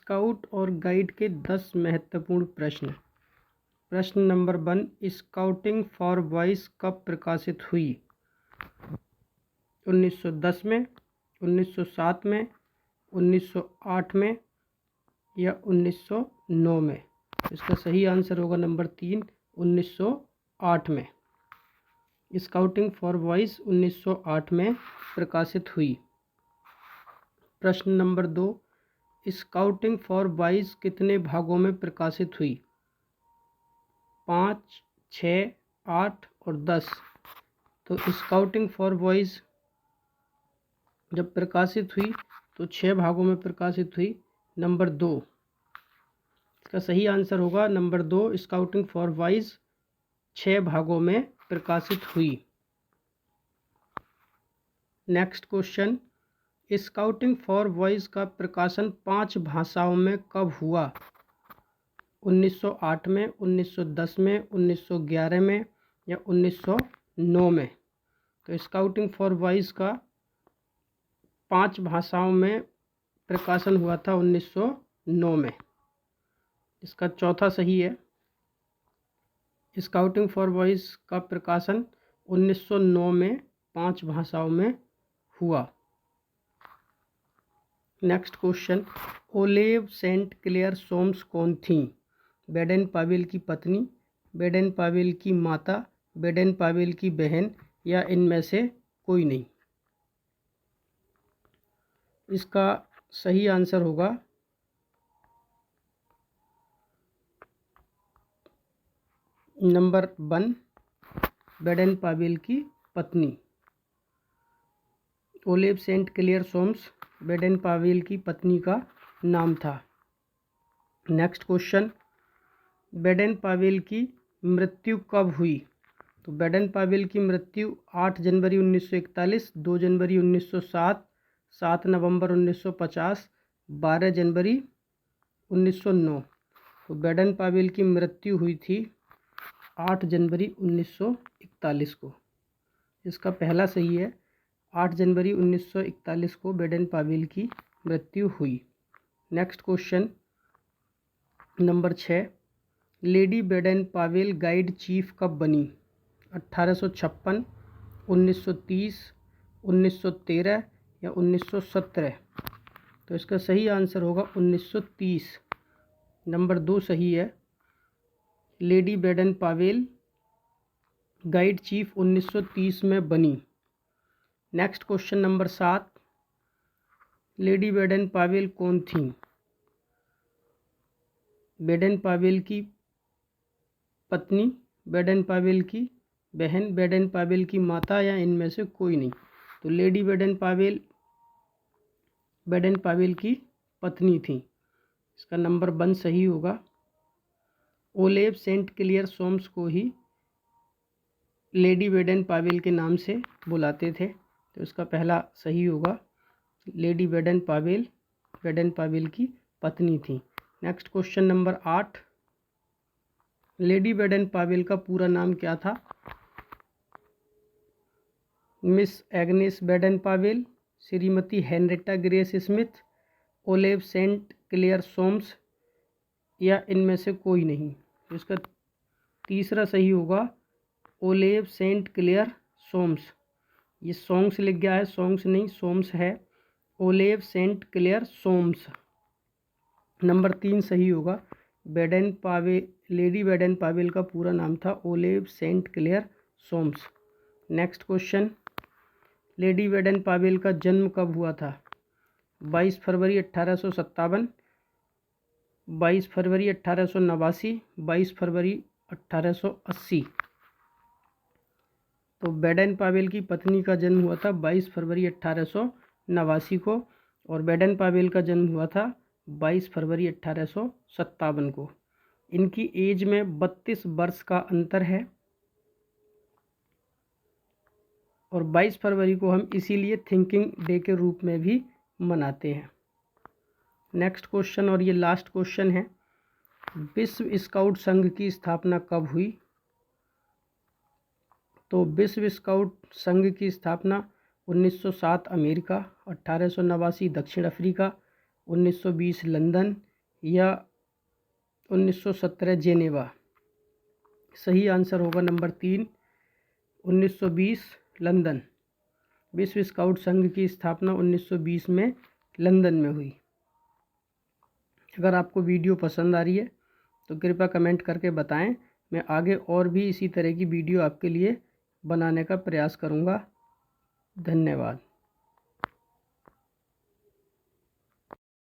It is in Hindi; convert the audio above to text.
स्काउट और गाइड के 10 महत्वपूर्ण प्रश्न। प्रश्न नंबर 1, स्काउटिंग फॉर बॉयज़ कब प्रकाशित हुई? 1910 में, 1907 में, 1908 में या 1909 में? इसका सही आंसर होगा नंबर 3, 1908 में। स्काउटिंग फॉर बॉयज़ 1908 में प्रकाशित हुई। प्रश्न नंबर 2, स्काउटिंग फॉर बॉयज़ कितने भागों में प्रकाशित हुई? 5, 6, 8 और 10। तो स्काउटिंग फॉर बॉयज़ जब प्रकाशित हुई तो 6 भागों में प्रकाशित हुई, नंबर 2। इसका सही आंसर होगा नंबर 2, स्काउटिंग फॉर बॉयज़ 6 भागों में प्रकाशित हुई। Next question, scouting for boys का प्रकाशन 5 भाषाओं में कब हुआ? 1908 में, 1910 में, 1911 में या 1909 में? तो स्काउटिंग फॉर बॉयज़ का 5 भाषाओं में प्रकाशन हुआ था 1909 में। इसका चौथा सही है। स्काउटिंग फॉर बॉयज़ का प्रकाशन 1909 में 5 भाषाओं में हुआ। नेक्स्ट क्वेश्चन, ओलेव सेंट क्लेयर सोम्स कौन थी? बेडेन पावेल की पत्नी, बेडेन पावेल की माता, बेडेन पावेल की बहन या इनमें से कोई नहीं? इसका सही आंसर होगा नंबर 1, बेडेन पावेल की पत्नी। ओलेव सेंट क्लेयर सोम्स बेडेन पावेल की पत्नी का नाम था। नेक्स्ट क्वेश्चन, बेडेन पावेल की मृत्यु कब हुई? तो बेडेन पावेल की मृत्यु 8 जनवरी 1941, 2 जनवरी 1907, 7 नवंबर 1950, 12 जनवरी 1909। तो बेडेन पावेल की मृत्यु हुई थी 8 जनवरी 1941 को। इसका पहला सही है, 8 जनवरी 1941 को बेडेन पावेल की मृत्यु हुई। Next question number 6, lady Baden Powell guide chief कब बनी? 1856, 1930, 1913 या 1917? तो इसका सही आंसर होगा 1930, नंबर 2 सही है। Lady Baden Powell guide chief 1930 में बनी। Next question number 7, lady Baden Powell कौन थी? बेडेन पावेल की पत्नी, बेडेन पावेल की बहन, बेडेन पावेल की माता या इनमें से कोई नहीं? तो लेडी बेडेन पावेल की पत्नी थी। इसका नंबर 1 सही होगा। ओलेव सेंट क्लेयर सोम्स को ही लेडी बेडेन पावेल के नाम से बुलाते थे। तो इसका पहला सही होगा, लेडी बेडेन पावेल की पत्नी थी। Next question number 8, lady Baden Powell का पूरा नाम क्या था? मिस एग्नेस बेडेन पावेल, श्रीमती Henrietta Grace Smith, Olave St Clair Soames या इनमें से कोई नहीं? तो इसका तीसरा सही होगा, ओलेव सेंट क्लेयर सोम्स। ये सॉन्ग्स लिख गया है, सॉन्ग्स नहीं सोम्स है। ओलेव सेंट क्लेयर सोम्स, नंबर 3 सही होगा। लेडी बेडेन पावेल का पूरा नाम था Olave St Clair Soames. Next question, lady Baden Powell का जन्म कब हुआ था? 22 फरवरी 1857, 22 फरवरी 1889, 22 फरवरी 1880? तो बेडेन पावेल की पत्नी का जन्म हुआ था 22 फरवरी 1889 को और बेडेन पावेल का जन्म हुआ था 22 फरवरी 1857 को। इनकी एज में 32 वर्ष का अंतर है और 22 फरवरी को हम इसीलिए थिंकिंग डे के रूप में भी मनाते हैं। नेक्स्ट क्वेश्चन और ये लास्ट क्वेश्चन है, विश्व स्काउट संघ की स्थापना कब हुई? तो विश्व स्काउट संघ की स्थापना 1907 अमेरिका, 1889 दक्षिण अफ्रीका, 1920 लंदन या 1917 जेनेवा? सही आंसर होगा नंबर 3, 1920 लंदन। विश्व स्काउट संघ की स्थापना 1920 में लंदन में हुई। अगर आपको वीडियो पसंद आ रही है तो कृपया कमेंट करके बताएं। मैं आगे और भी इसी तरह की वीडियो आपके लिए बनाने का प्रयास करूंगा। धन्यवाद।